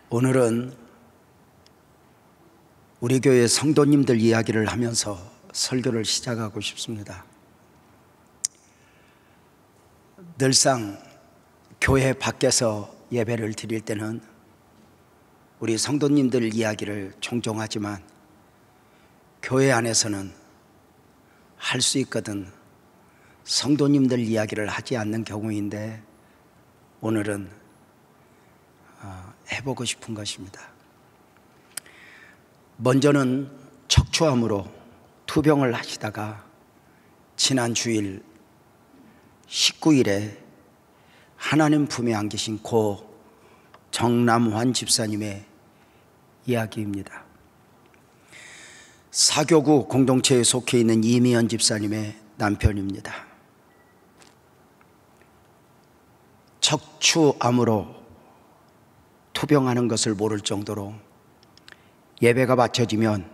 오늘은 우리 교회 성도님들 이야기를 하면서 설교를 시작하고 싶습니다. 늘상 교회 밖에서 예배를 드릴 때는 우리 성도님들 이야기를 종종 하지만 교회 안에서는 할 수 있거든 성도님들 이야기를 하지 않는 경우인데 오늘은 해보고 싶은 것입니다. 먼저는 척추암으로 투병을 하시다가 지난 주일 19일에 하나님 품에 안기신 고 정남환 집사님의 이야기입니다. 사교구 공동체에 속해 있는 이미연 집사님의 남편입니다. 척추암으로 투병하는 것을 모를 정도로 예배가 바쳐지면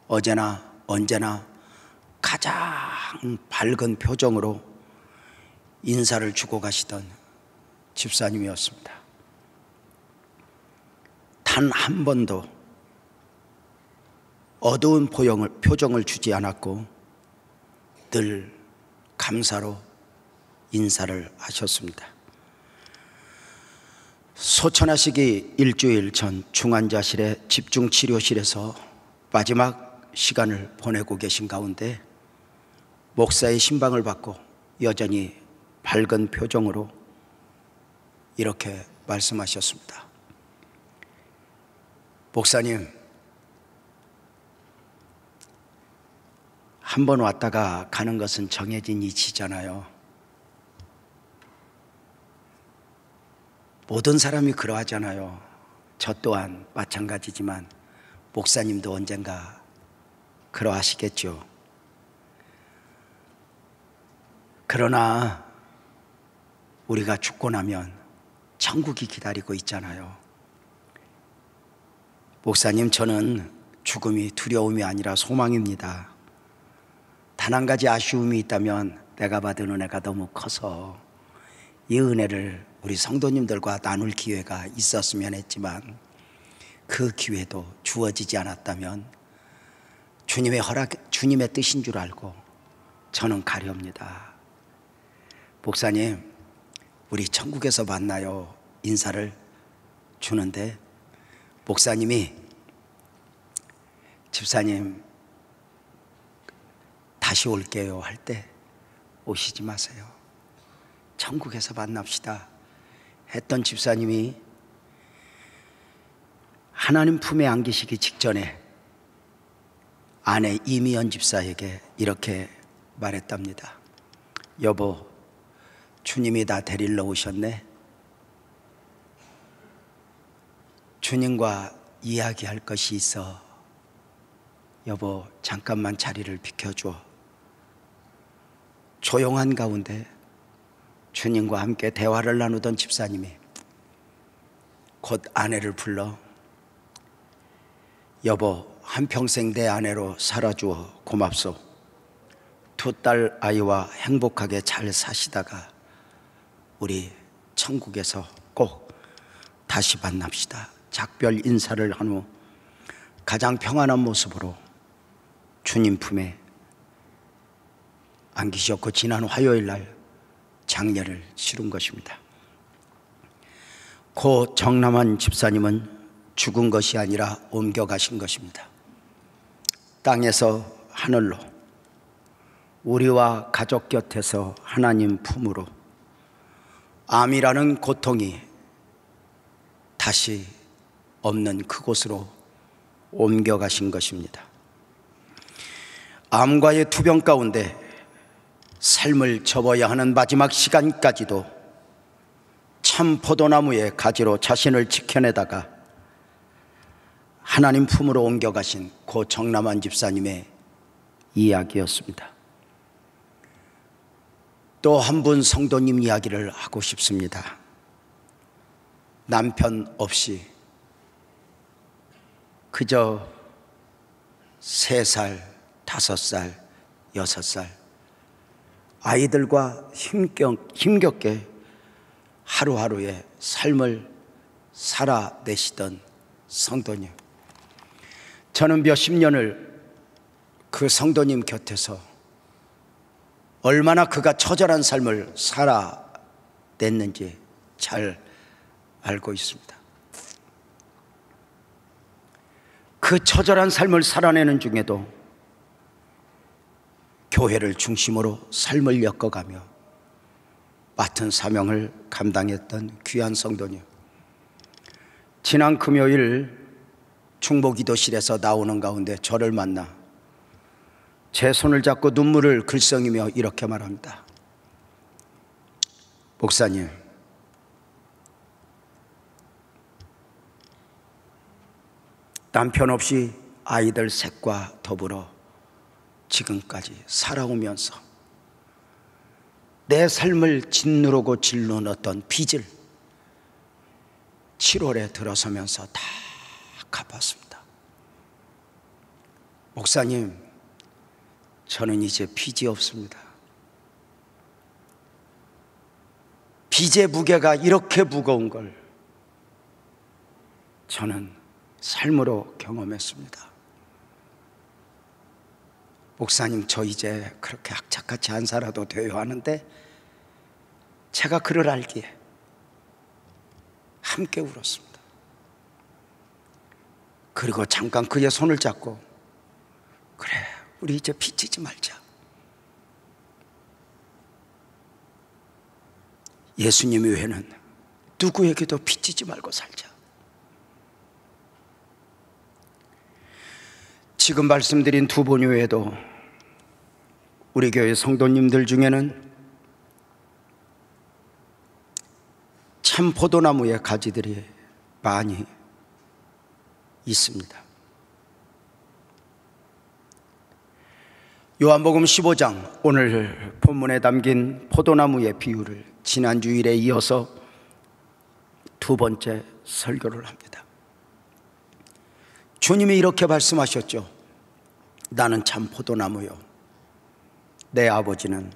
어제나 언제나 가장 밝은 표정으로 인사를 주고 가시던 집사님이었습니다. 단 한 번도 어두운 표정을 주지 않았고 늘 감사로 인사를 하셨습니다. 소천하시기 일주일 전 중환자실의 집중치료실에서 마지막 시간을 보내고 계신 가운데 목사의 신방을 받고 여전히 밝은 표정으로 이렇게 말씀하셨습니다. 목사님, 한 번 왔다가 가는 것은 정해진 이치잖아요. 모든 사람이 그러하잖아요. 저 또한 마찬가지지만 목사님도 언젠가 그러하시겠죠. 그러나 우리가 죽고 나면 천국이 기다리고 있잖아요. 목사님, 저는 죽음이 두려움이 아니라 소망입니다. 단 한 가지 아쉬움이 있다면 내가 받은 은혜가 너무 커서 이 은혜를 우리 성도님들과 나눌 기회가 있었으면 했지만 그 기회도 주어지지 않았다면 주님의 뜻인 줄 알고 저는 가렵니다. 목사님, 우리 천국에서 만나요. 인사를 주는데 목사님이 집사님 다시 올게요 할 때 오시지 마세요. 천국에서 만납시다 했던 집사님이 하나님 품에 안기시기 직전에 아내 이미연 집사에게 이렇게 말했답니다. 여보, 주님이 나 데리러 오셨네. 주님과 이야기할 것이 있어. 여보, 잠깐만 자리를 비켜줘. 조용한 가운데 주님과 함께 대화를 나누던 집사님이 곧 아내를 불러 여보, 한평생 내 아내로 살아주어 고맙소. 2딸 아이와 행복하게 잘 사시다가 우리 천국에서 꼭 다시 만납시다. 작별 인사를 한 후 가장 평안한 모습으로 주님 품에 안기셨고 지난 화요일 날 장례를 치른 것입니다. 고 정남환 집사님은 죽은 것이 아니라 옮겨가신 것입니다. 땅에서 하늘로, 우리와 가족 곁에서 하나님 품으로 암이라는 고통이 다시 없는 그곳으로 옮겨가신 것입니다. 암과의 투병 가운데 삶을 접어야 하는 마지막 시간까지도 참 포도나무의 가지로 자신을 지켜내다가 하나님 품으로 옮겨가신 고 정남환 집사님의 이야기였습니다. 또 한 분 성도님 이야기를 하고 싶습니다. 남편 없이 그저 3살, 5살, 6살 아이들과 힘겹게 하루하루의 삶을 살아내시던 성도님, 저는 몇십 년을 그 성도님 곁에서 얼마나 그가 처절한 삶을 살아냈는지 잘 알고 있습니다. 그 처절한 삶을 살아내는 중에도 교회를 중심으로 삶을 엮어가며 맡은 사명을 감당했던 귀한 성도님, 지난 금요일 중보기도실에서 나오는 가운데 저를 만나 제 손을 잡고 눈물을 글썽이며 이렇게 말합니다. 목사님, 남편 없이 아이들 셋과 더불어 지금까지 살아오면서 내 삶을 짓누르고 질르는 어떤 빚을 7월에 들어서면서 다 갚았습니다. 목사님, 저는 이제 빚이 없습니다. 빚의 무게가 이렇게 무거운 걸 저는 삶으로 경험했습니다. 목사님, 저 이제 그렇게 악착같이 안 살아도 돼요 하는데 제가 그를 알기에 함께 울었습니다. 그리고 잠깐 그의 손을 잡고, 그래, 우리 이제 빚지지 말자. 예수님 외에는 누구에게도 빚지지 말고 살자. 지금 말씀드린 두 분 외에도 우리 교회 성도님들 중에는 참 포도나무의 가지들이 많이 있습니다. 요한복음 15장, 오늘 본문에 담긴 포도나무의 비유를 지난 주일에 이어서 두 번째 설교를 합니다. 주님이 이렇게 말씀하셨죠. 나는 참 포도나무요, 내 아버지는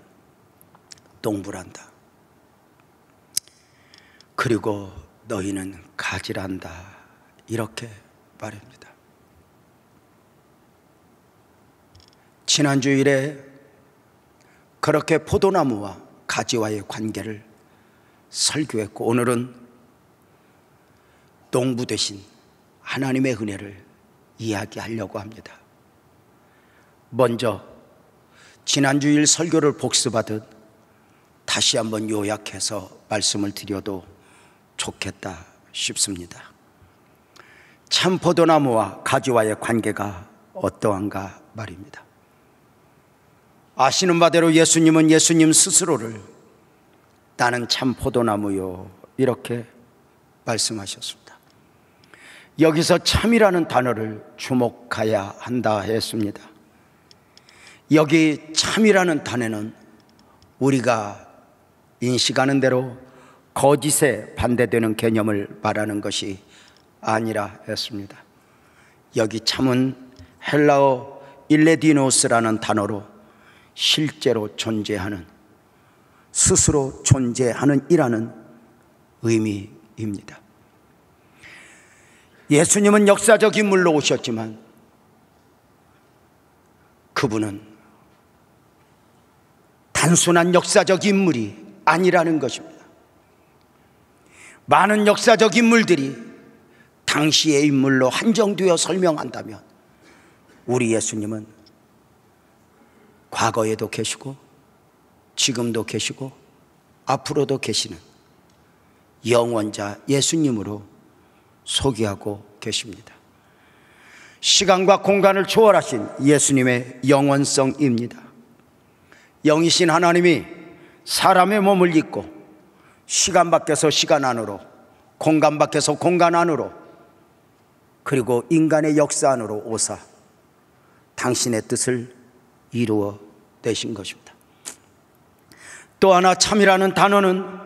동부란다. 그리고 너희는 가지란다. 이렇게 말입니다. 지난 주일에 그렇게 포도나무와 가지와의 관계를 설교했고, 오늘은 동부 되신 하나님의 은혜를 이야기하려고 합니다. 먼저 지난 주일 설교를 복습하듯 다시 한번 요약해서 말씀을 드려도 좋겠다 싶습니다. 참 포도나무와 가지와의 관계가 어떠한가 말입니다. 아시는 바대로 예수님은 예수님 스스로를 나는 참 포도나무요, 이렇게 말씀하셨습니다. 여기서 참이라는 단어를 주목해야 한다 했습니다. 여기 참이라는 단어는 우리가 인식하는 대로 거짓에 반대되는 개념을 말하는 것이 아니라 했습니다. 여기 참은 헬라어 일레디노스라는 단어로 실제로 존재하는, 스스로 존재하는 이라는 의미입니다. 예수님은 역사적 인물로 오셨지만 그분은 단순한 역사적 인물이 아니라는 것입니다. 많은 역사적 인물들이 당시의 인물로 한정되어 설명한다면 우리 예수님은 과거에도 계시고 지금도 계시고 앞으로도 계시는 영원자 예수님으로 소개하고 계십니다. 시간과 공간을 초월하신 예수님의 영원성입니다. 영이신 하나님이 사람의 몸을 입고 시간 밖에서 시간 안으로, 공간 밖에서 공간 안으로, 그리고 인간의 역사 안으로 오사 당신의 뜻을 이루어 내신 것입니다. 또 하나 참이라는 단어는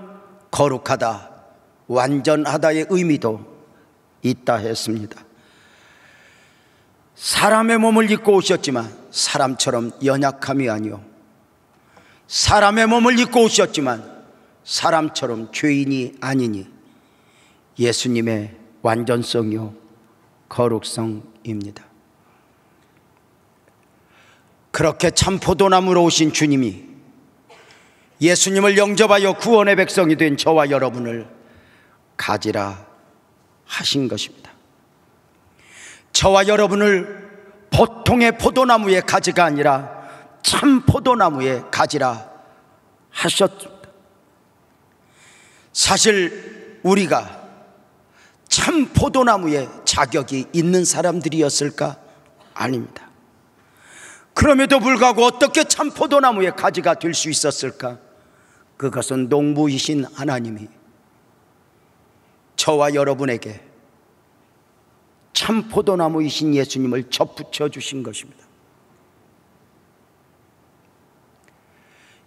거룩하다, 완전하다의 의미도 있다 했습니다. 사람의 몸을 입고 오셨지만 사람처럼 연약함이 아니요, 사람의 몸을 입고 오셨지만 사람처럼 죄인이 아니니 예수님의 완전성이요 거룩성입니다. 그렇게 참 포도나무로 오신 주님이 예수님을 영접하여 구원의 백성이 된 저와 여러분을 가지라 하신 것입니다. 저와 여러분을 보통의 포도나무의 가지가 아니라 참 포도나무의 가지라 하셨습니다. 사실 우리가 참 포도나무의 자격이 있는 사람들이었을까? 아닙니다. 그럼에도 불구하고 어떻게 참 포도나무의 가지가 될 수 있었을까? 그것은 농부이신 하나님이 저와 여러분에게 참 포도나무이신 예수님을 접붙여 주신 것입니다.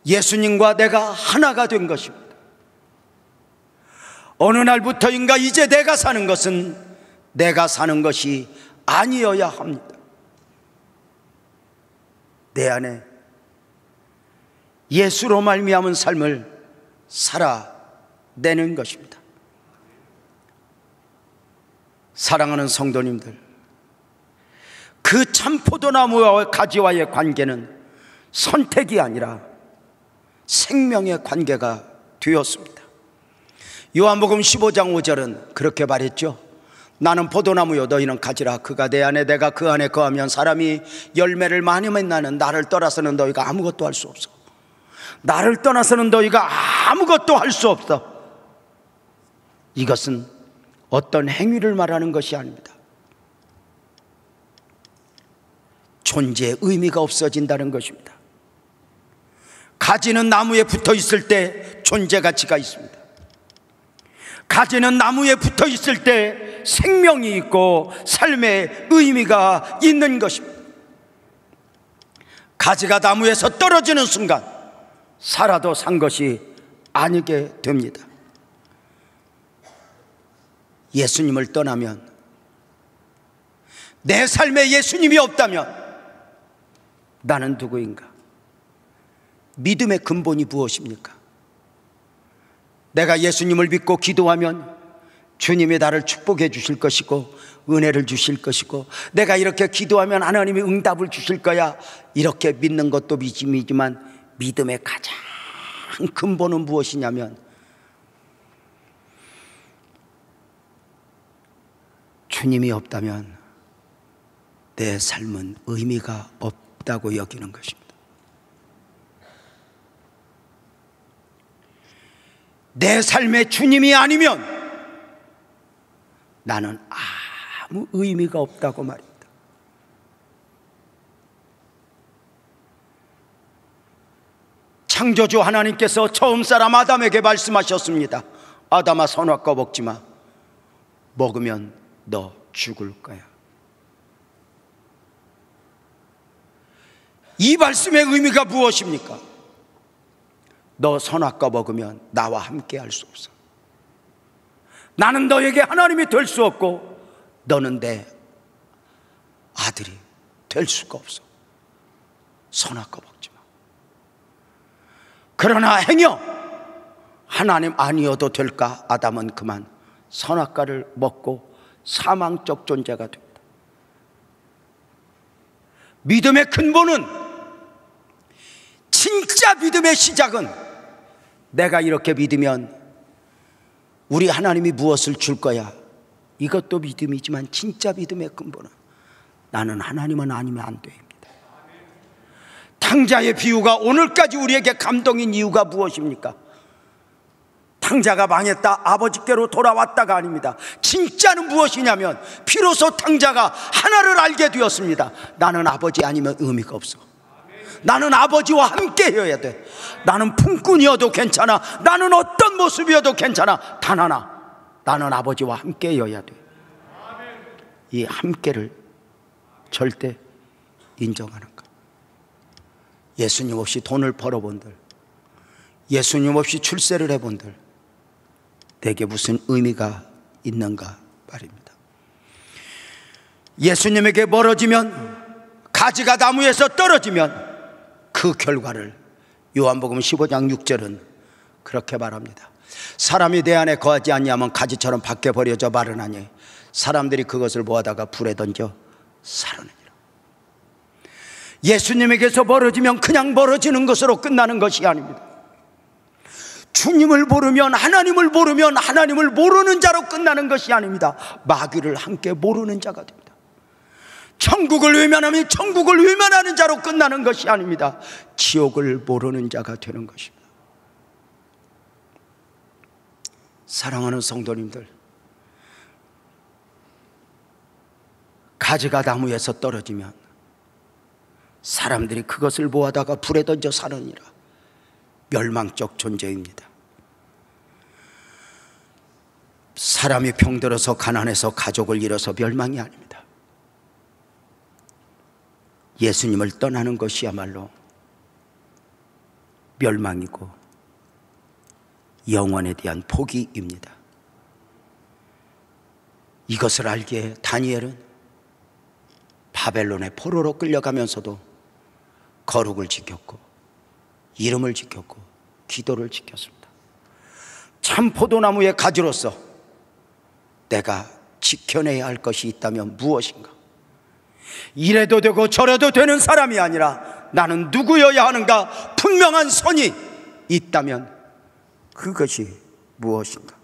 예수님과 내가 하나가 된 것입니다. 어느 날부터인가 이제 내가 사는 것은 내가 사는 것이 아니어야 합니다. 내 안에 예수로 말미암은 삶을 살아내는 것입니다. 사랑하는 성도님들, 그 참 포도나무와 가지와의 관계는 선택이 아니라 생명의 관계가 되었습니다. 요한복음 15장 5절은 그렇게 말했죠. 나는 포도나무요 너희는 가지라. 그가 내 안에 내가 그 안에 거하면 사람이 열매를 많이 맺나는 나를 떠나서는 너희가 아무것도 할 수 없어. 나를 떠나서는 너희가 아무것도 할 수 없어. 이것은 어떤 행위를 말하는 것이 아닙니다. 존재의 의미가 없어진다는 것입니다. 가지는 나무에 붙어 있을 때 존재 가치가 있습니다. 가지는 나무에 붙어 있을 때 생명이 있고 삶의 의미가 있는 것입니다. 가지가 나무에서 떨어지는 순간 살아도 산 것이 아니게 됩니다. 예수님을 떠나면, 내 삶에 예수님이 없다면 나는 누구인가? 믿음의 근본이 무엇입니까? 내가 예수님을 믿고 기도하면 주님이 나를 축복해 주실 것이고 은혜를 주실 것이고, 내가 이렇게 기도하면 하나님이 응답을 주실 거야, 이렇게 믿는 것도 믿음이지만 믿음의 가장 근본은 무엇이냐면 주님이 없다면 내 삶은 의미가 없다고 여기는 것입니다. 내 삶에 주님이 아니면 나는 아무 의미가 없다고 말입니다. 창조주 하나님께서 처음 사람 아담에게 말씀하셨습니다. 아담아, 선악과 먹지 마. 먹으면 너 죽을 거야. 이 말씀의 의미가 무엇입니까? 너 선악과 먹으면 나와 함께 할 수 없어. 나는 너에게 하나님이 될 수 없고 너는 내 아들이 될 수가 없어. 선악과 먹지 마. 그러나 행여 하나님 아니어도 될까? 아담은 그만 선악과를 먹고 사망적 존재가 됩니다. 믿음의 근본은, 진짜 믿음의 시작은 내가 이렇게 믿으면 우리 하나님이 무엇을 줄 거야, 이것도 믿음이지만 진짜 믿음의 근본은 나는 하나님은 아니면 안 돼입니다. 탕자의 비유가 오늘까지 우리에게 감동인 이유가 무엇입니까? 탕자가 망했다, 아버지께로 돌아왔다가 아닙니다. 진짜는 무엇이냐면 비로소 탕자가 하나를 알게 되었습니다. 나는 아버지 아니면 의미가 없어. 나는 아버지와 함께 해야 돼. 나는 품꾼이어도 괜찮아. 나는 어떤 모습이어도 괜찮아. 단 하나, 나는 아버지와 함께 해야 돼. 이 함께를 절대 인정하는 것. 예수님 없이 돈을 벌어본들, 예수님 없이 출세를 해본들, 내게 무슨 의미가 있는가 말입니다. 예수님에게 멀어지면, 가지가 나무에서 떨어지면 그 결과를 요한복음 15장 6절은 그렇게 말합니다. 사람이 내 안에 거하지 않냐면 가지처럼 밖에 버려져 마르나니 사람들이 그것을 모아다가 불에 던져 사르느니라. 예수님에게서 멀어지면 그냥 멀어지는 것으로 끝나는 것이 아닙니다. 주님을 모르면, 하나님을 모르면 하나님을 모르는 자로 끝나는 것이 아닙니다. 마귀를 함께 모르는 자가 됩니다. 천국을 외면하면 천국을 외면하는 자로 끝나는 것이 아닙니다. 지옥을 모르는 자가 되는 것입니다. 사랑하는 성도님들, 가지가 나무에서 떨어지면 사람들이 그것을 모아다가 불에 던져 사느니라. 멸망적 존재입니다. 사람이 병들어서 가난해서 가족을 잃어서 멸망이 아닙니다. 예수님을 떠나는 것이야말로 멸망이고 영원에 대한 포기입니다. 이것을 알기에 다니엘은 바벨론의 포로로 끌려가면서도 거룩을 지켰고 이름을 지켰고 기도를 지켰습니다. 참 포도나무의 가지로서 내가 지켜내야 할 것이 있다면 무엇인가? 이래도 되고 저래도 되는 사람이 아니라 나는 누구여야 하는가? 분명한 선이 있다면 그것이 무엇인가?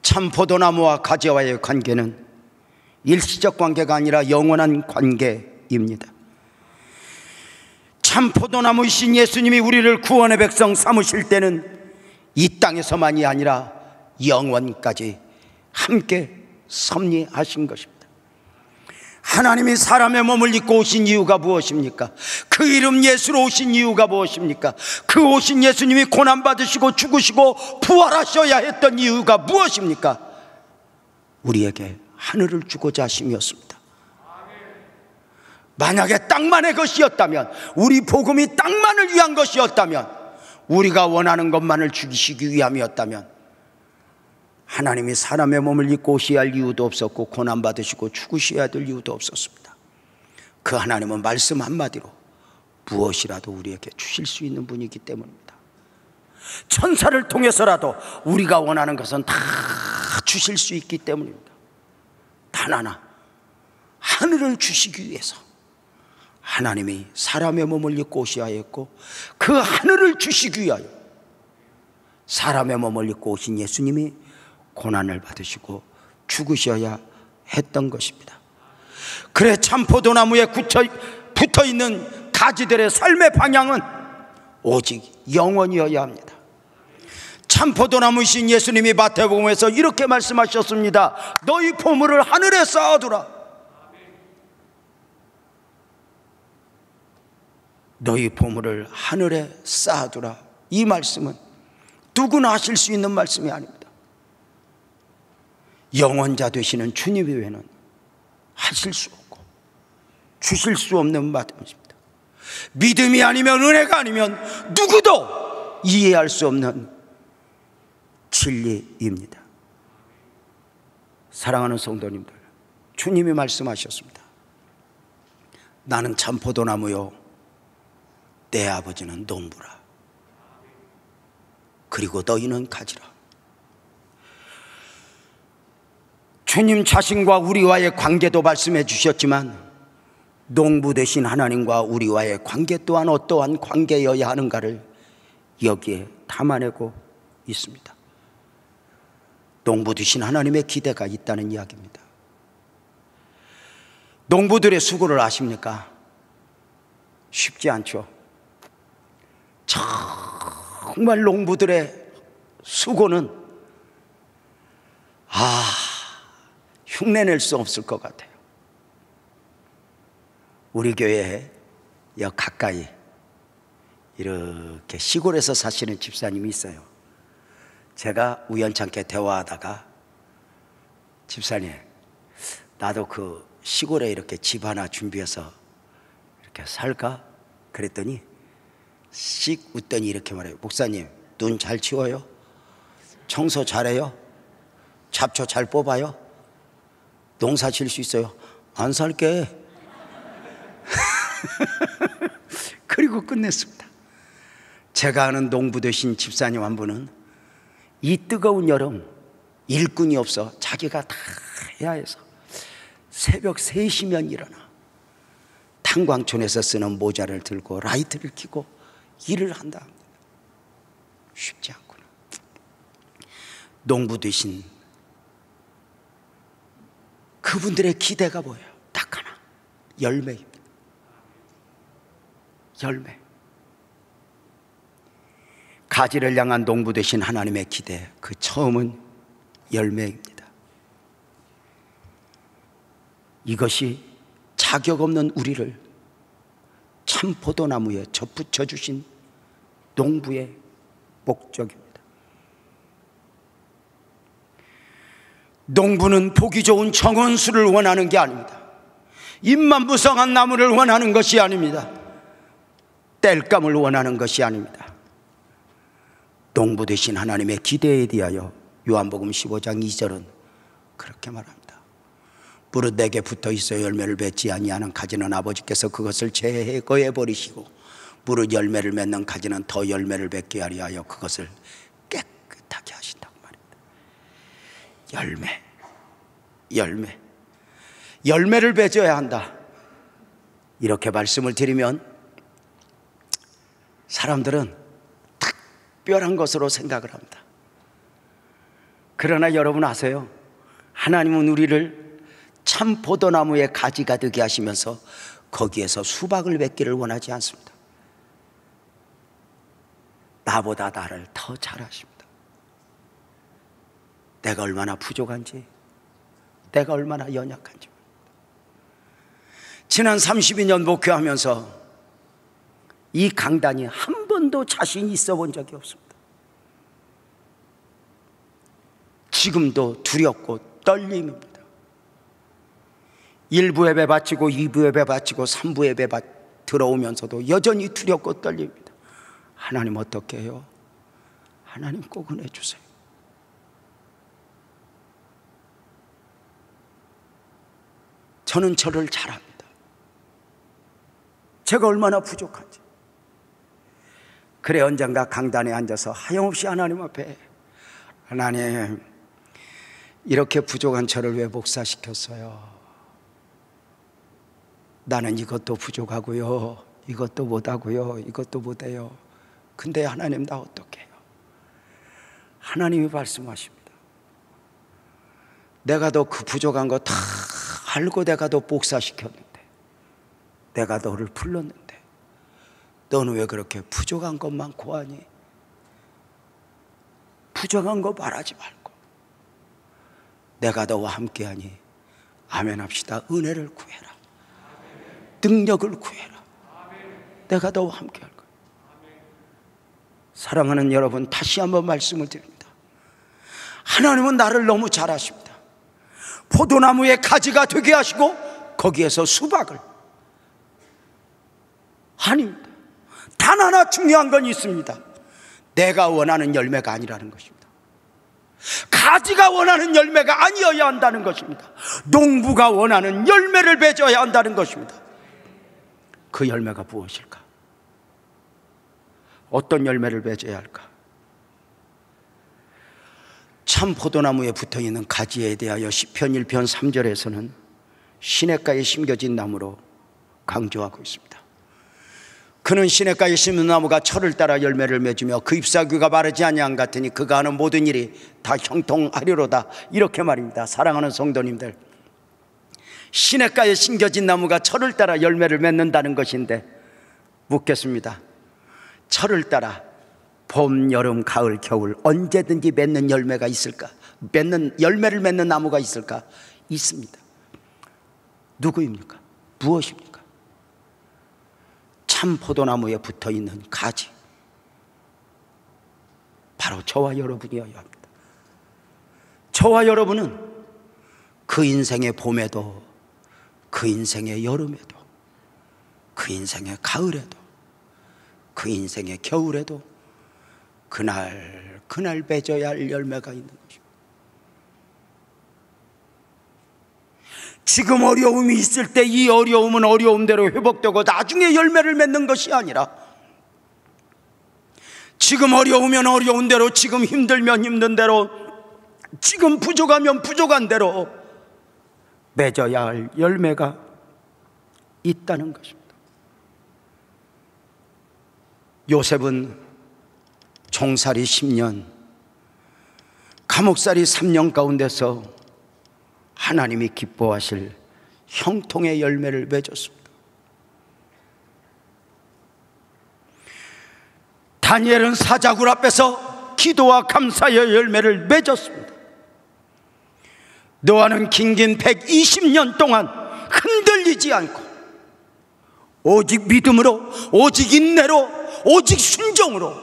참 포도나무와 가지와의 관계는 일시적 관계가 아니라 영원한 관계입니다. 참 포도나무이신 예수님이 우리를 구원의 백성 삼으실 때는 이 땅에서만이 아니라 영원까지 함께 섭리하신 것입니다. 하나님이 사람의 몸을 입고 오신 이유가 무엇입니까? 그 이름 예수로 오신 이유가 무엇입니까? 그 오신 예수님이 고난받으시고 죽으시고 부활하셔야 했던 이유가 무엇입니까? 우리에게 하늘을 주고자 하심이었습니다. 만약에 땅만의 것이었다면, 우리 복음이 땅만을 위한 것이었다면, 우리가 원하는 것만을 주시기 위함이었다면 하나님이 사람의 몸을 입고 오셔야 할 이유도 없었고 고난받으시고 죽으셔야 될 이유도 없었습니다. 그 하나님은 말씀 한마디로 무엇이라도 우리에게 주실 수 있는 분이기 때문입니다. 천사를 통해서라도 우리가 원하는 것은 다 주실 수 있기 때문입니다. 단 하나, 하늘을 주시기 위해서 하나님이 사람의 몸을 입고 오셔야 했고, 그 하늘을 주시기 위하여 사람의 몸을 입고 오신 예수님이 고난을 받으시고 죽으셔야 했던 것입니다. 그래 참 포도나무에 붙어있는 가지들의 삶의 방향은 오직 영원이어야 합니다. 참 포도나무이신 예수님이 마태복음에서 이렇게 말씀하셨습니다. 너희 보물을 하늘에 쌓아두라. 너희 보물을 하늘에 쌓아두라. 이 말씀은 누구나 하실 수 있는 말씀이 아닙니다. 영원자 되시는 주님 외에는 하실 수 없고 주실 수 없는 말씀입니다. 믿음이 아니면, 은혜가 아니면 누구도 이해할 수 없는 진리입니다. 사랑하는 성도님들, 주님이 말씀하셨습니다. 나는 참 포도나무요, 내 아버지는 농부라. 그리고 너희는 가지라. 주님 자신과 우리와의 관계도 말씀해 주셨지만, 농부 되신 하나님과 우리와의 관계 또한 어떠한 관계여야 하는가를 여기에 담아내고 있습니다. 농부 되신 하나님의 기대가 있다는 이야기입니다. 농부들의 수고를 아십니까? 쉽지 않죠. 정말 농부들의 수고는 흉내낼 수 없을 것 같아요. 우리 교회에 가까이 이렇게 시골에서 사시는 집사님이 있어요. 제가 우연찮게 대화하다가, 집사님, 나도 그 시골에 이렇게 집 하나 준비해서 이렇게 살까? 그랬더니 씩 웃더니 이렇게 말해요. 목사님, 눈 잘 치워요? 청소 잘해요? 잡초 잘 뽑아요? 농사 질 수 있어요? 안 살게. 그리고 끝냈습니다. 제가 아는 농부 되신 집사님 한 분은 이 뜨거운 여름 일꾼이 없어 자기가 다 해야 해서 새벽 3시면 일어나 탄광촌에서 쓰는 모자를 들고 라이트를 켜고 일을 한다. 쉽지 않구나. 농부 되신 그분들의 기대가 뭐예요? 딱 하나, 열매입니다. 열매. 가지를 향한 농부 되신 하나님의 기대, 그 처음은 열매입니다. 이것이 자격 없는 우리를 참 포도나무에 접붙여 주신 농부의 목적입니다. 농부는 보기 좋은 정원수를 원하는 게 아닙니다. 잎만 무성한 나무를 원하는 것이 아닙니다. 땔감을 원하는 것이 아닙니다. 농부 되신 하나님의 기대에 대하여 요한복음 15장 2절은 그렇게 말합니다. 무릇 내게 붙어 있어 열매를 맺지 아니하는 가지는 아버지께서 그것을 제거해 버리시고 무릇 열매를 맺는 가지는 더 열매를 맺게 하려 하여 그것을 깨끗하게 하신다고 말입니다. 열매를 맺어야 한다. 이렇게 말씀을 드리면 사람들은 특별한 것으로 생각을 합니다. 그러나 여러분 아세요? 하나님은 우리를 참 포도나무의 가지가 되게 하시면서 거기에서 수박을 맺기를 원하지 않습니다. 나보다 나를 더 잘 아십니다. 내가 얼마나 부족한지, 내가 얼마나 연약한지. 지난 32년 목회하면서 이 강단이 한 번도 자신 있어 본 적이 없습니다. 지금도 두렵고 떨림입니다. 1부 예배 바치고 2부 예배 바치고 3부 예배 들어오면서도 여전히 두렵고 떨립니다. 하나님 어떻게 해요? 하나님 꼭 은혜 주세요. 저는 저를 잘 압니다. 제가 얼마나 부족한지. 그래 언젠가 강단에 앉아서 하염없이 하나님 앞에 하나님 이렇게 부족한 저를 왜 목사시켰어요? 나는 이것도 부족하고요, 이것도 못하고요, 이것도 못해요. 근데 하나님 나 어떡해요? 하나님이 말씀하십니다. 내가 너 그 부족한 거 다 알고 내가 너 목사시켰는데, 내가 너를 불렀는데 너는 왜 그렇게 부족한 것만 고하니? 부족한 거 말하지 말고 내가 너와 함께하니 아멘 합시다. 은혜를 구해라, 능력을 구해라. 내가 너와 함께 할 거야. 사랑하는 여러분, 다시 한번 말씀을 드립니다. 하나님은 나를 너무 잘 아십니다. 포도나무의 가지가 되게 하시고 거기에서 수박을. 아닙니다. 단 하나 중요한 건 있습니다. 내가 원하는 열매가 아니라는 것입니다. 가지가 원하는 열매가 아니어야 한다는 것입니다. 농부가 원하는 열매를 맺어야 한다는 것입니다. 그 열매가 무엇일까? 어떤 열매를 맺어야 할까? 참 포도나무에 붙어있는 가지에 대하여 시편 1편 3절에서는 시냇가에 심겨진 나무로 강조하고 있습니다. 그는 시냇가에 심은 나무가 철을 따라 열매를 맺으며 그 잎사귀가 마르지 아니한 같으니 그가 하는 모든 일이 다 형통하리로다. 이렇게 말입니다. 사랑하는 성도님들, 시냇가에 심겨진 나무가 철을 따라 열매를 맺는다는 것인데 묻겠습니다. 철을 따라 봄, 여름, 가을, 겨울 언제든지 맺는 열매가 있을까? 열매를 맺는 나무가 있을까? 있습니다. 누구입니까? 무엇입니까? 참 포도나무에 붙어있는 가지, 바로 저와 여러분이어야 합니다. 저와 여러분은 그 인생의 봄에도, 그 인생의 여름에도, 그 인생의 가을에도, 그 인생의 겨울에도 그날 맺어야 할 열매가 있는 것입니다. 지금 어려움이 있을 때 이 어려움은 어려움대로 회복되고 나중에 열매를 맺는 것이 아니라 지금 어려우면 어려운 대로, 지금 힘들면 힘든 대로, 지금 부족하면 부족한 대로 맺어야 할 열매가 있다는 것입니다. 요셉은 종살이 10년, 감옥살이 3년 가운데서 하나님이 기뻐하실 형통의 열매를 맺었습니다. 다니엘은 사자굴 앞에서 기도와 감사의 열매를 맺었습니다. 노아는 긴긴 120년 동안 흔들리지 않고 오직 믿음으로, 오직 인내로, 오직 순종으로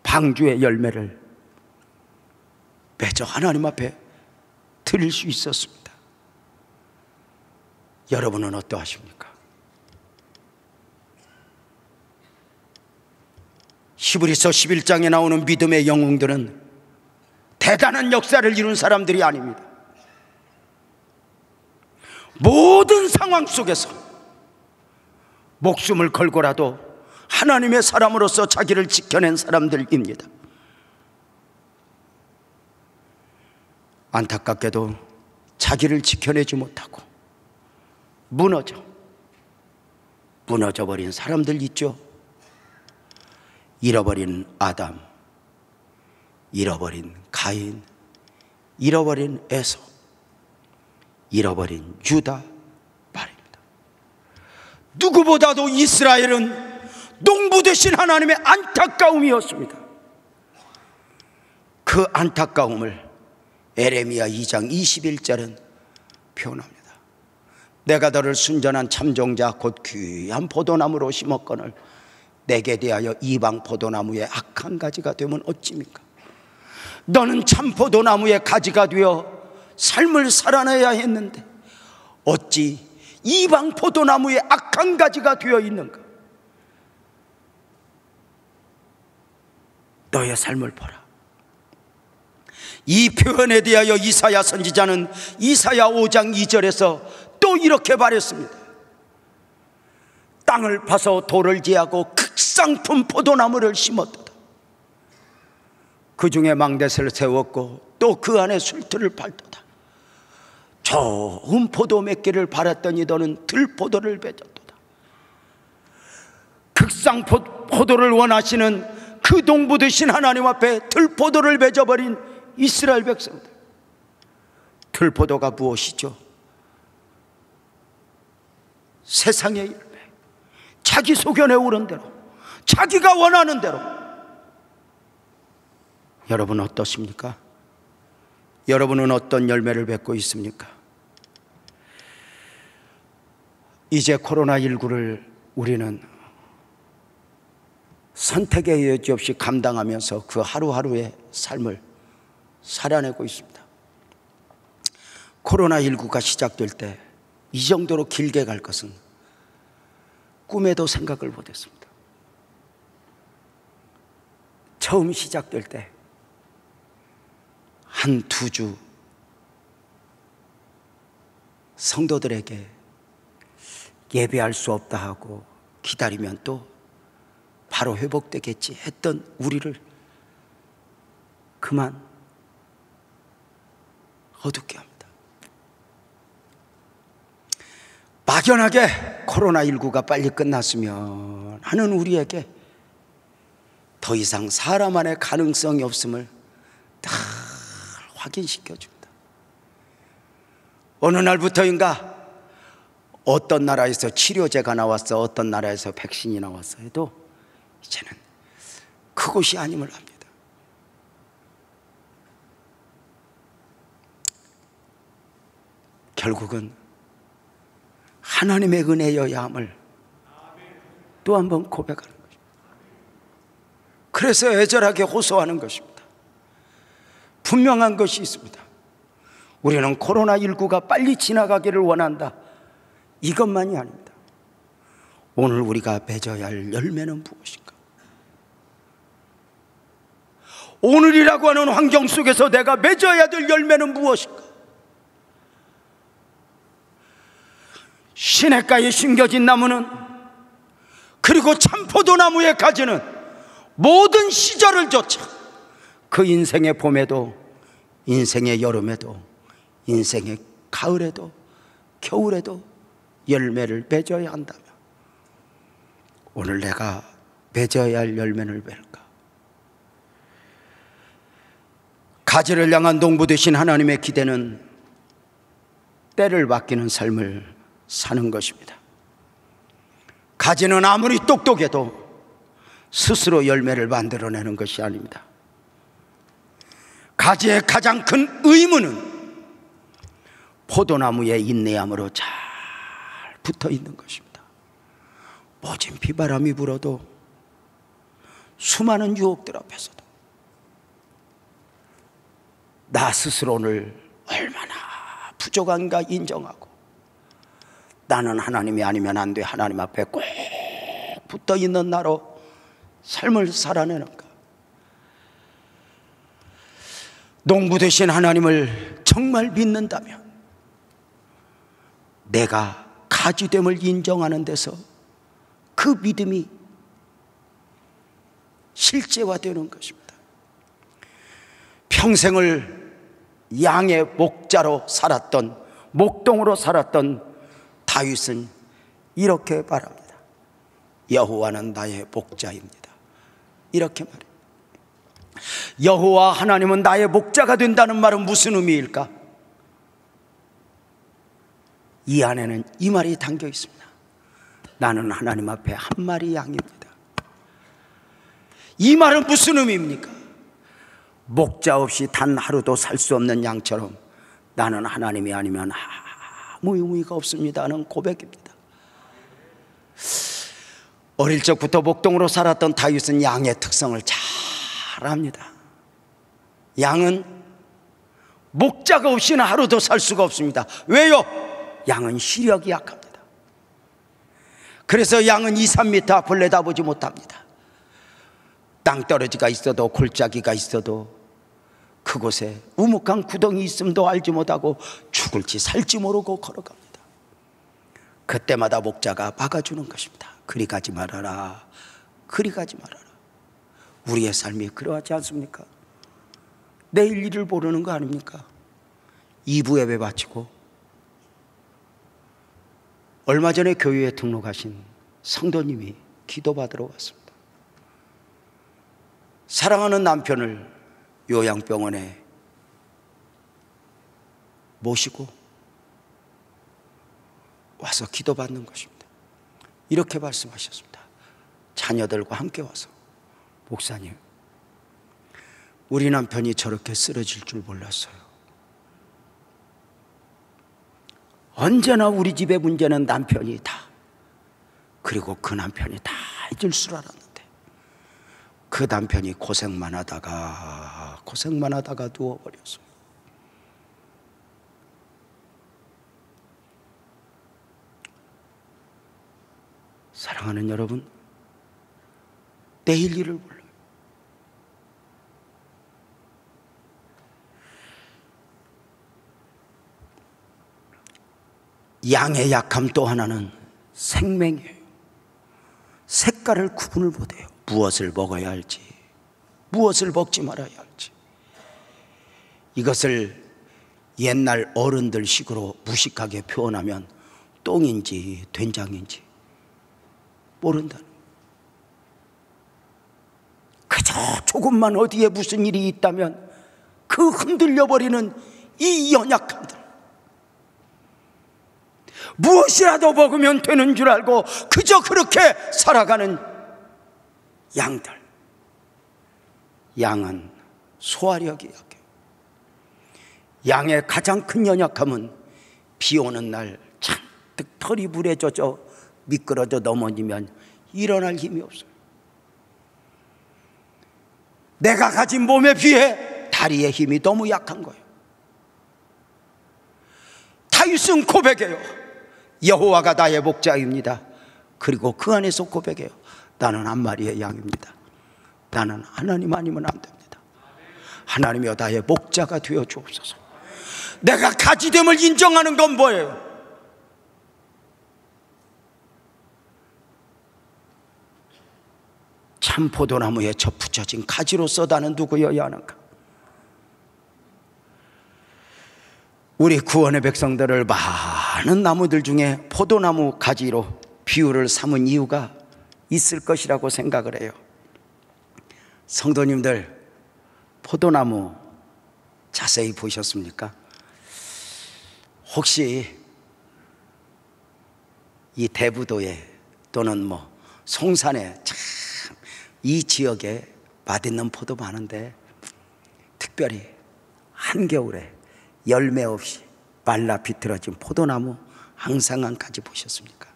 방주의 열매를 맺어 하나님 앞에 드릴 수 있었습니다. 여러분은 어떠하십니까? 히브리서 11장에 나오는 믿음의 영웅들은 대단한 역사를 이룬 사람들이 아닙니다. 모든 상황 속에서 목숨을 걸고라도 하나님의 사람으로서 자기를 지켜낸 사람들입니다. 안타깝게도 자기를 지켜내지 못하고 무너져버린 사람들 있죠. 잃어버린 아담, 잃어버린 가인, 잃어버린 에서, 잃어버린 유다 말입니다. 누구보다도 이스라엘은 농부 되신 하나님의 안타까움이었습니다. 그 안타까움을 에레미야 2장 21절은 표현합니다. 내가 너를 순전한 참종자 곧 귀한 포도나무로 심었거늘 내게 대하여 이방 포도나무의 악한 가지가 되면 어찌입니까? 너는 참 포도나무의 가지가 되어 삶을 살아내야 했는데 어찌 이방 포도나무의 악한 가지가 되어 있는가? 너의 삶을 보라. 이 표현에 대하여 이사야 선지자는 이사야 5장 2절에서 또 이렇게 말했습니다. 땅을 파서 돌을 제하고 극상품 포도나무를 심었도다. 그 중에 망대를 세웠고 또 그 안에 술틀을 팔도다. 좋은 포도 몇 개를 팔았더니 너는 들포도를 맺었도다. 극상포도를 원하시는 그 농부 되신 하나님 앞에 들포도를 맺어버린 이스라엘 백성들. 들포도가 무엇이죠? 세상의 열매, 자기 소견에 오른 대로, 자기가 원하는 대로. 여러분 어떻습니까? 여러분은 어떤 열매를 맺고 있습니까? 이제 코로나19를 우리는 선택의 여지 없이 감당하면서 그 하루하루의 삶을 살아내고 있습니다. 코로나19가 시작될 때 이 정도로 길게 갈 것은 꿈에도 생각을 못했습니다. 처음 시작될 때 한 2주 성도들에게 예배할 수 없다 하고 기다리면 또 바로 회복되겠지 했던 우리를 그만 어둡게 합니다. 막연하게 코로나19가 빨리 끝났으면 하는 우리에게 더 이상 사람 안에 가능성이 없음을 다 확인시켜줍니다. 어느 날부터인가 어떤 나라에서 치료제가 나왔어, 어떤 나라에서 백신이 나왔어 해도 이제는 그곳이 아님을 압니다. 결국은 하나님의 은혜여야 함을 또 한 번 고백하는 것입니다. 그래서 애절하게 호소하는 것입니다. 분명한 것이 있습니다. 우리는 코로나19가 빨리 지나가기를 원한다. 이것만이 아닙니다. 오늘 우리가 맺어야 할 열매는 무엇인가? 오늘이라고 하는 환경 속에서 내가 맺어야 될 열매는 무엇인가? 시냇가에 심겨진 나무는, 그리고 참포도나무의 가지는 모든 시절을 조차 그 인생의 봄에도, 인생의 여름에도, 인생의 가을에도, 겨울에도 열매를 맺어야 한다면 오늘 내가 맺어야 할 열매를 맺을까? 가지를 향한 농부 되신 하나님의 기대는 때를 맡기는 삶을 사는 것입니다. 가지는 아무리 똑똑해도 스스로 열매를 만들어내는 것이 아닙니다. 가지의 가장 큰 의무는 포도나무의 인내함으로 잘 붙어 있는 것입니다. 모진 비바람이 불어도, 수많은 유혹들 앞에서도 나 스스로를 얼마나 부족한가 인정하고, 나는 하나님이 아니면 안 돼, 하나님 앞에 꼭 붙어 있는 나로 삶을 살아내는가. 농부 되신 하나님을 정말 믿는다면 내가 가지됨을 인정하는 데서 그 믿음이 실제화되는 것입니다. 평생을 양의 목자로 살았던, 목동으로 살았던 다윗은 이렇게 말합니다. 여호와는 나의 목자입니다. 이렇게 말해요. 여호와 하나님은 나의 목자가 된다는 말은 무슨 의미일까? 이 안에는 이 말이 담겨 있습니다. 나는 하나님 앞에 한 마리 양입니다. 이 말은 무슨 의미입니까? 목자 없이 단 하루도 살 수 없는 양처럼 나는 하나님이 아니면 아무 의미가 없습니다 하는 고백입니다. 어릴 적부터 목동으로 살았던 다윗은 양의 특성을 잘 압니다. 양은 목자가 없이는 하루도 살 수가 없습니다. 왜요? 양은 시력이 약합니다. 그래서 양은 2, 3m 앞을 내다보지 못합니다. 땅떨어지가 있어도, 골짜기가 있어도, 그곳에 우묵한 구덩이 있음도 알지 못하고 죽을지 살지 모르고 걸어갑니다. 그때마다 목자가 막아주는 것입니다. 그리 가지 말아라, 그리 가지 말아라. 우리의 삶이 그러하지 않습니까? 내일 일을 모르는 거 아닙니까? 2부 예배 바치고 얼마 전에 교회에 등록하신 성도님이 기도받으러 왔습니다. 사랑하는 남편을 요양병원에 모시고 와서 기도받는 것입니다. 이렇게 말씀하셨습니다. 자녀들과 함께 와서, 목사님, 우리 남편이 저렇게 쓰러질 줄 몰랐어요. 언제나 우리 집의 문제는 남편이다. 그리고 그 남편이 다 해줄 줄 알았는데 그 남편이 고생만 하다가 누워버렸어요. 사랑하는 여러분, 내일 일을 몰라요. 양의 약함 또 하나는 생명이에요. 색깔을 구분을 못해요. 무엇을 먹어야 할지, 무엇을 먹지 말아야 할지. 이것을 옛날 어른들 식으로 무식하게 표현하면 똥인지 된장인지 모른다는, 그저 조금만 어디에 무슨 일이 있다면 그 흔들려버리는 이 연약함들, 무엇이라도 먹으면 되는 줄 알고 그저 그렇게 살아가는 양들. 양은 소화력이 약해요. 양의 가장 큰 연약함은 비 오는 날 잔뜩 털이 물에 젖어 미끄러져 넘어지면 일어날 힘이 없어요. 내가 가진 몸에 비해 다리의 힘이 너무 약한 거예요. 다윗은 고백해요. 여호와가 나의 목자입니다. 그리고 그 안에서 고백해요. 나는 한 마리의 양입니다. 나는 하나님 아니면 안 됩니다. 하나님이여 나의 목자가 되어 주옵소서. 내가 가지됨을 인정하는 건 뭐예요? 참 참 포도나무에 접붙여진 가지로서 나는 누구여야 하는가? 우리 구원의 백성들을 많은 나무들 중에 포도나무 가지로 비유를 삼은 이유가 있을 것이라고 생각을 해요. 성도님들, 포도나무 자세히 보셨습니까? 혹시 이 대부도에 또는 송산에 참 이 지역에 맛있는 포도 많은데 특별히 한겨울에 열매 없이 말라 비틀어진 포도나무 항상 한 가지 보셨습니까?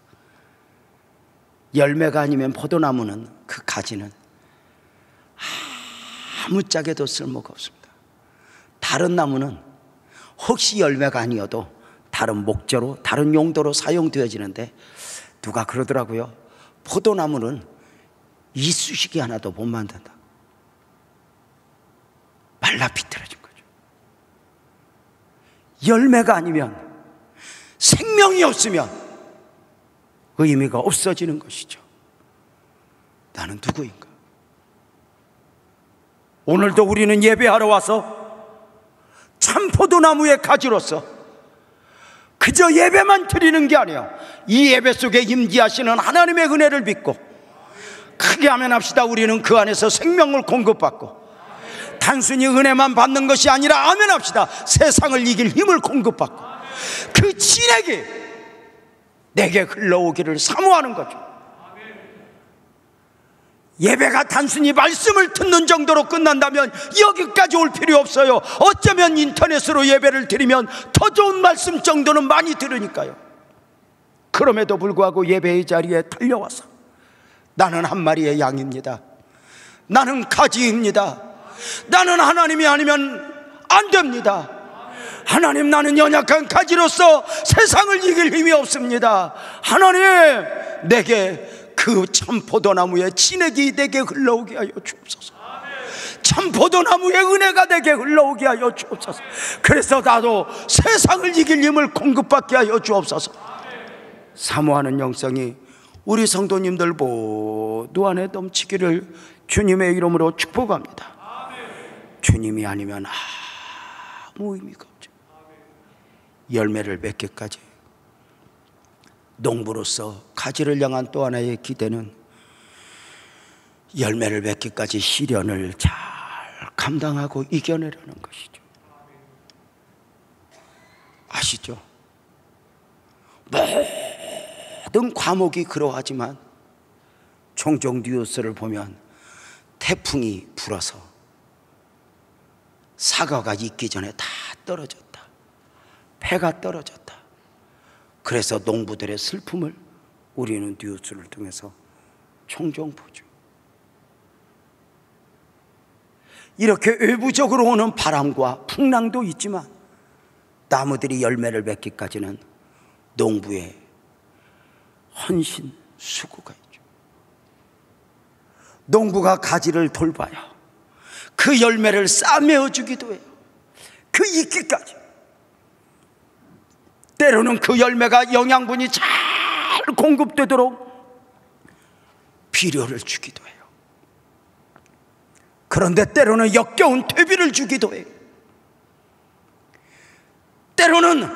열매가 아니면 포도나무는 그 가지는 아무짝에도 쓸모가 없습니다. 다른 나무는 혹시 열매가 아니어도 다른 목재로 다른 용도로 사용되어지는데 누가 그러더라고요. 포도나무는 이쑤시개 하나도 못 만든다. 말라 비틀어진 거죠. 열매가 아니면, 생명이 없으면 의미가 없어지는 것이죠. 나는 누구인가? 오늘도 우리는 예배하러 와서 참 포도나무의 가지로서 그저 예배만 드리는 게 아니야. 이 예배 속에 임재하시는 하나님의 은혜를 믿고 크게 아멘합시다. 우리는 그 안에서 생명을 공급받고 단순히 은혜만 받는 것이 아니라 아멘합시다. 세상을 이길 힘을 공급받고 그 진액이 내게 흘러오기를 사모하는 거죠. 예배가 단순히 말씀을 듣는 정도로 끝난다면 여기까지 올 필요 없어요. 어쩌면 인터넷으로 예배를 드리면 더 좋은 말씀 정도는 많이 들으니까요. 그럼에도 불구하고 예배의 자리에 달려와서 나는 한 마리의 양입니다. 나는 가지입니다. 나는 하나님이 아니면 안 됩니다. 하나님, 나는 연약한 가지로서 세상을 이길 힘이 없습니다. 하나님, 내게 그 참 포도나무의 진액이 내게 흘러오게 하여 주옵소서. 참 포도나무의 은혜가 내게 흘러오게 하여 주옵소서. 그래서 나도 세상을 이길 힘을 공급받게 하여 주옵소서. 사모하는 영성이 우리 성도님들 모두 안에 넘치기를 주님의 이름으로 축복합니다. 주님이 아니면 아무 의미가 없죠. 열매를 맺기까지 농부로서 가지를 향한 또 하나의 기대는 열매를 맺기까지 시련을 잘 감당하고 이겨내려는 것이죠. 아시죠? 모든 과목이 그러하지만 종종 뉴스를 보면 태풍이 불어서 사과가 익기 전에 다 떨어졌다, 배가 떨어졌다. 그래서 농부들의 슬픔을 우리는 뉴스를 통해서 종종 보죠. 이렇게 외부적으로 오는 바람과 풍랑도 있지만 나무들이 열매를 맺기까지는 농부의 헌신, 수고가 있죠. 농부가 가지를 돌봐요. 그 열매를 싸매어 주기도 해요. 그 익기까지. 때로는 그 열매가 영양분이 잘 공급되도록 비료를 주기도 해요. 그런데 때로는 역겨운 퇴비를 주기도 해요. 때로는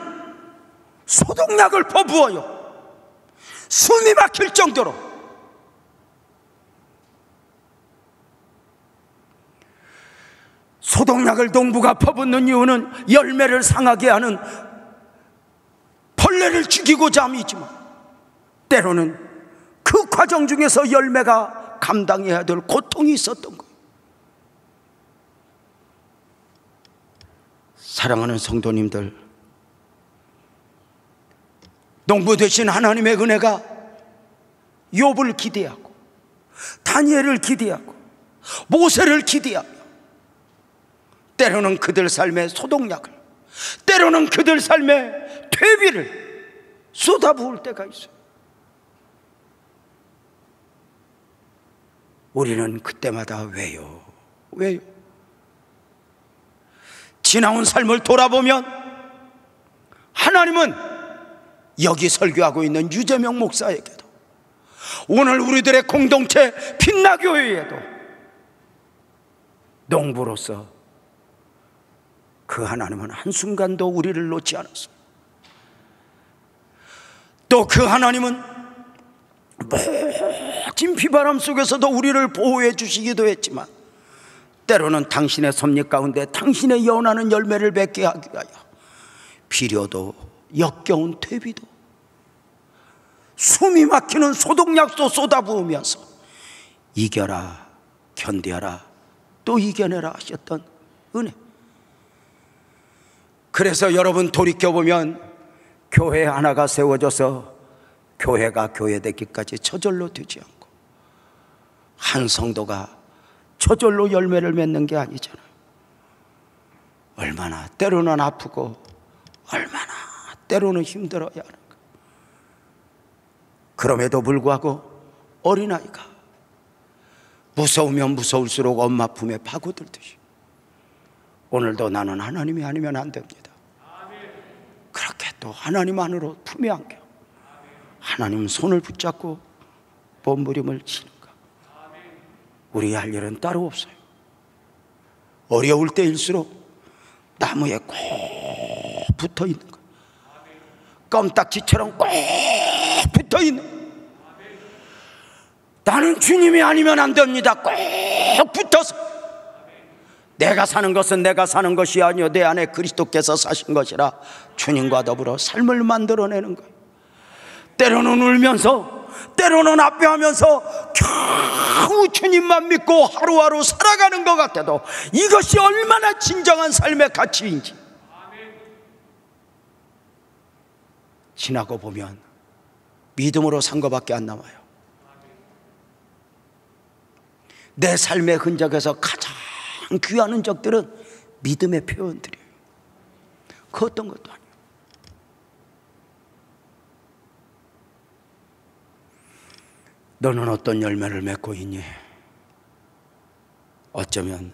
소독약을 퍼부어요. 숨이 막힐 정도로. 소독약을 농부가 퍼붓는 이유는 열매를 상하게 하는 벌레를 죽이고자 함이지만 때로는 그 과정 중에서 열매가 감당해야 될 고통이 있었던 거예요. 사랑하는 성도님들, 농부 되신 하나님의 은혜가 욥을 기대하고 다니엘을 기대하고 모세를 기대하며 때로는 그들 삶의 소독약을, 때로는 그들 삶의 퇴비를 쏟아부을 때가 있어요. 우리는 그때마다 왜요? 지나온 삶을 돌아보면 하나님은 여기 설교하고 있는 유재명 목사에게도 오늘 우리들의 공동체 빛나교회에도 농부로서 그 하나님은 한순간도 우리를 놓지 않았습니다. 또 그 하나님은 멋진 비바람 속에서도 우리를 보호해 주시기도 했지만, 때로는 당신의 섭리 가운데 당신의 연하는 열매를 맺게 하기 위하여 비료도 역겨운 퇴비도 숨이 막히는 소독약도 쏟아부으면서 이겨라, 견뎌라, 또 이겨내라 하셨던 은혜. 그래서 여러분 돌이켜보면 교회 하나가 세워져서 교회가 교회되기까지 저절로 되지 않고, 한 성도가 저절로 열매를 맺는 게 아니잖아요. 얼마나 때로는 아프고 얼마나 때로는 힘들어야 하는가. 그럼에도 불구하고 어린아이가 무서우면 무서울수록 엄마 품에 파고들듯이 오늘도 나는 하나님이 아니면 안 됩니다. 그렇게 또 하나님 안으로 품에 안겨 하나님 손을 붙잡고 몸부림을 치는가. 우리 할 일은 따로 없어요. 어려울 때일수록 나무에 꼭 붙어 있는 거예요. 껌딱지처럼 꼭 붙어 있는 거예요. 나는 주님이 아니면 안 됩니다. 꼭 붙어서 내가 사는 것은 내가 사는 것이 아니요 내 안에 그리스도께서 사신 것이라 주님과 더불어 삶을 만들어내는 거예요. 때로는 울면서 때로는 아파하면서 겨우 주님만 믿고 하루하루 살아가는 것 같아도 이것이 얼마나 진정한 삶의 가치인지 지나고 보면 믿음으로 산 것밖에 안 남아요. 내 삶의 흔적에서 가장 귀한 흔적들은 믿음의 표현들이에요. 그 어떤 것도 아니에요. 너는 어떤 열매를 맺고 있니? 어쩌면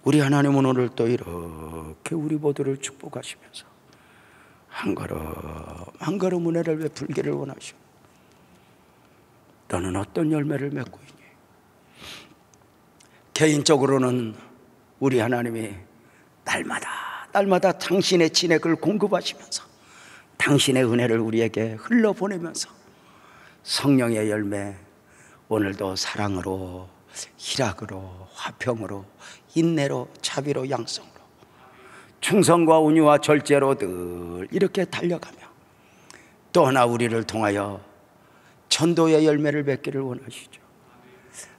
우리 하나님은 오늘 또 이렇게 우리 모두를 축복하시면서 한 걸음 한 걸음 은혜를 베풀기를 원하시오. 너는 어떤 열매를 맺고 있니? 개인적으로는 우리 하나님이 날마다 당신의 진액을 공급하시면서 당신의 은혜를 우리에게 흘러보내면서 성령의 열매, 오늘도 사랑으로, 희락으로, 화평으로, 인내로, 자비로, 양성으로, 충성과 온유와 절제로 늘 이렇게 달려가며 또 하나 우리를 통하여 전도의 열매를 맺기를 원하시죠.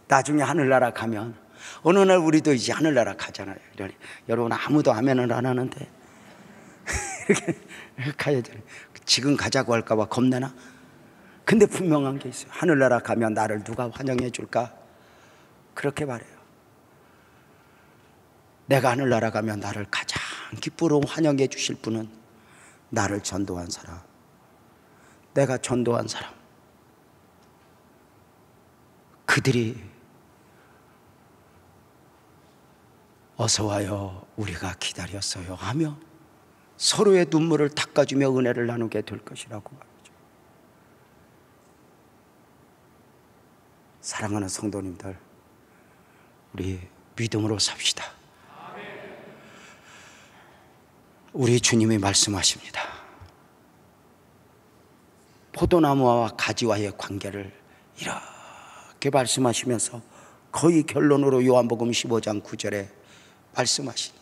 나중에 하늘나라 가면 어느 날 우리도 이제 하늘나라 가잖아요. 여러분 아무도 아멘을 안 하는데 이렇게 가야 되는. 지금 가자고 할까 봐 겁내나? 근데 분명한 게 있어요. 하늘나라 가면 나를 누가 환영해 줄까? 그렇게 말해요. 내가 하늘나라 가면 나를 가장 기쁘러 환영해 주실 분은 나를 전도한 사람, 내가 전도한 사람, 그들이 어서 와요, 우리가 기다렸어요 하며 서로의 눈물을 닦아주며 은혜를 나누게 될 것이라고 말이죠. 사랑하는 성도님들, 우리 믿음으로 삽시다. 우리 주님이 말씀하십니다. 포도나무와 가지와의 관계를 이렇게 말씀하시면서 거의 결론으로 요한복음 15장 9절에 말씀하시니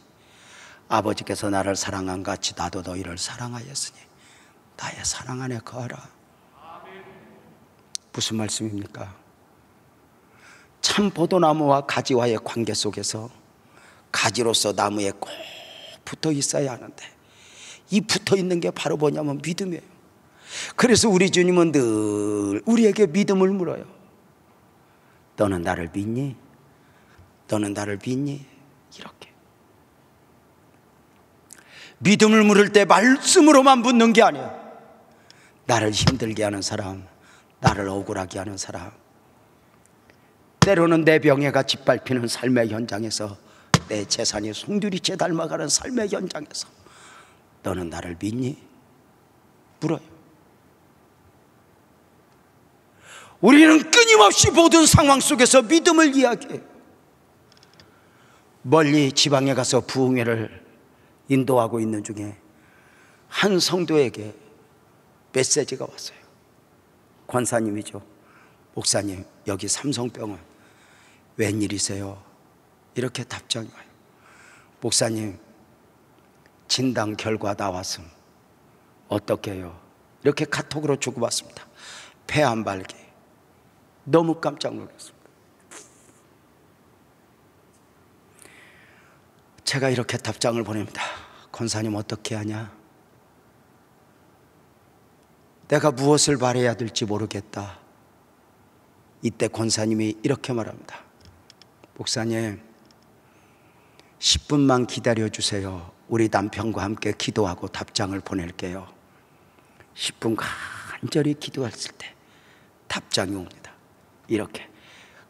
아버지께서 나를 사랑한 같이 나도 너희를 사랑하였으니 나의 사랑 안에 거하라. 무슨 말씀입니까? 참 포도나무와 가지와의 관계 속에서 가지로서 나무에 꼭 붙어 있어야 하는데 이 붙어 있는 게 바로 뭐냐면 믿음이에요. 그래서 우리 주님은 늘 우리에게 믿음을 물어요. 너는 나를 믿니? 너는 나를 믿니? 이렇게 믿음을 물을 때 말씀으로만 묻는 게 아니에요. 나를 힘들게 하는 사람, 나를 억울하게 하는 사람, 때로는 내 병에가 짓밟히는 삶의 현장에서 내 재산이 송두리째 닮아가는 삶의 현장에서 너는 나를 믿니? 물어요. 우리는 끊임없이 모든 상황 속에서 믿음을 이야기해요. 멀리 지방에 가서 부흥회를 인도하고 있는 중에 한 성도에게 메시지가 왔어요. 권사님이죠. 목사님, 여기 삼성병원 웬일이세요? 이렇게 답장이 와요. 목사님, 진단 결과 나왔음. 어떻게 해요? 이렇게 카톡으로 주고받습니다. 폐 안 발기. 너무 깜짝 놀랐습니다. 제가 이렇게 답장을 보냅니다. 권사님, 어떻게 하냐? 내가 무엇을 바라야 될지 모르겠다. 이때 권사님이 이렇게 말합니다. 목사님, 10분만 기다려주세요. 우리 남편과 함께 기도하고 답장을 보낼게요. 10분 간절히 기도했을 때 답장이 옵니다. 이렇게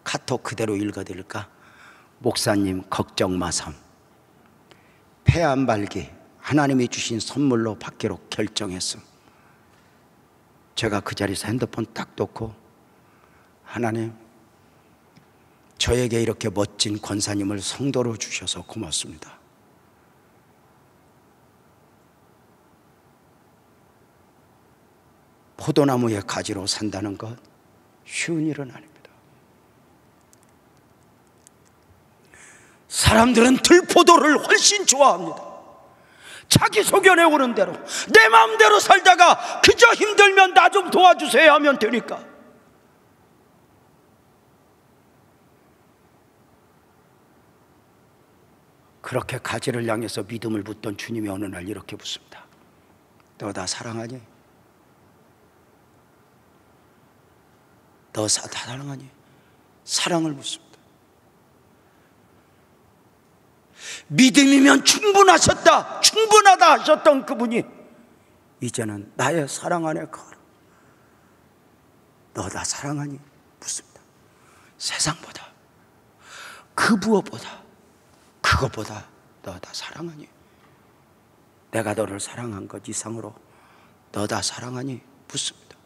카톡 그대로 읽어드릴까? 목사님, 걱정 마삼. 폐 안 발기 하나님이 주신 선물로 받기로 결정했음. 제가 그 자리에서 핸드폰 딱 놓고, 하나님, 저에게 이렇게 멋진 권사님을 성도로 주셔서 고맙습니다. 포도나무의 가지로 산다는 것 쉬운 일은 아닙니다. 사람들은 들포도를 훨씬 좋아합니다. 자기 소견에 오는 대로 내 마음대로 살다가 그저 힘들면 나 좀 도와주세요 하면 되니까. 그렇게 가지를 향해서 믿음을 묻던 주님이 어느 날 이렇게 묻습니다. 너 나 사랑하니? 너 나 사랑하니? 사랑을 묻습니다. 믿음이면 충분하셨다, 충분하다 하셨던 그분이 이제는 나의 사랑 안에 걸어. 너 나 사랑하니? 묻습니다. 세상보다, 그 무엇보다, 그것보다 너 나 사랑하니? 내가 너를 사랑한 것 이상으로 너 나 사랑하니? 묻습니다.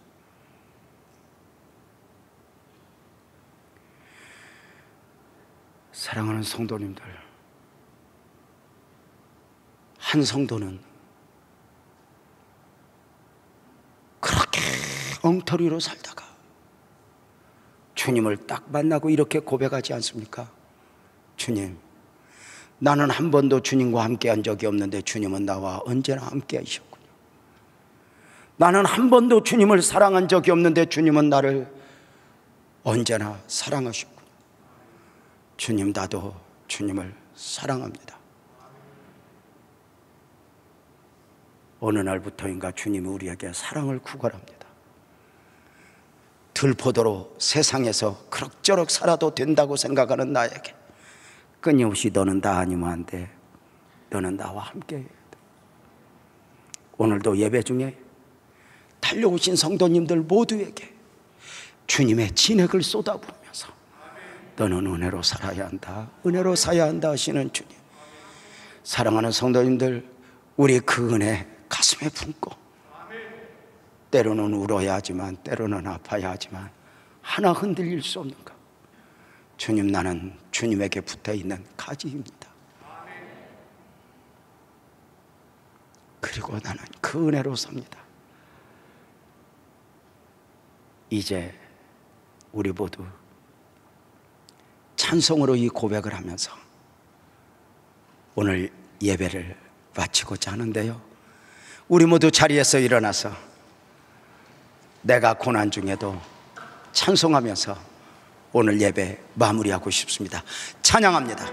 사랑하는 성도님들, 한 성도는 그렇게 엉터리로 살다가 주님을 딱 만나고 이렇게 고백하지 않습니까? 주님, 나는 한 번도 주님과 함께한 적이 없는데 주님은 나와 언제나 함께 하셨군요. 나는 한 번도 주님을 사랑한 적이 없는데 주님은 나를 언제나 사랑하셨군요. 주님, 나도 주님을 사랑합니다. 어느 날부터인가 주님이 우리에게 사랑을 구걸합니다. 들포도로 세상에서 그럭저럭 살아도 된다고 생각하는 나에게 끊임없이 너는 나 아니면 안 돼. 너는 나와 함께 해야 돼. 오늘도 예배 중에 달려오신 성도님들 모두에게 주님의 진액을 쏟아부으면서 너는 은혜로 살아야 한다, 은혜로 살아야 한다 하시는 주님. 사랑하는 성도님들, 우리 그 은혜 가슴에 품고 때로는 울어야 하지만 때로는 아파야 하지만 하나 흔들릴 수 없는 것. 주님, 나는 주님에게 붙어있는 가지입니다. 그리고 나는 그 은혜로 삽니다. 이제 우리 모두 찬송으로 이 고백을 하면서 오늘 예배를 마치고자 하는데요, 우리 모두 자리에서 일어나서 내가 고난 중에도 찬송하면서 오늘 예배 마무리하고 싶습니다. 찬양합니다.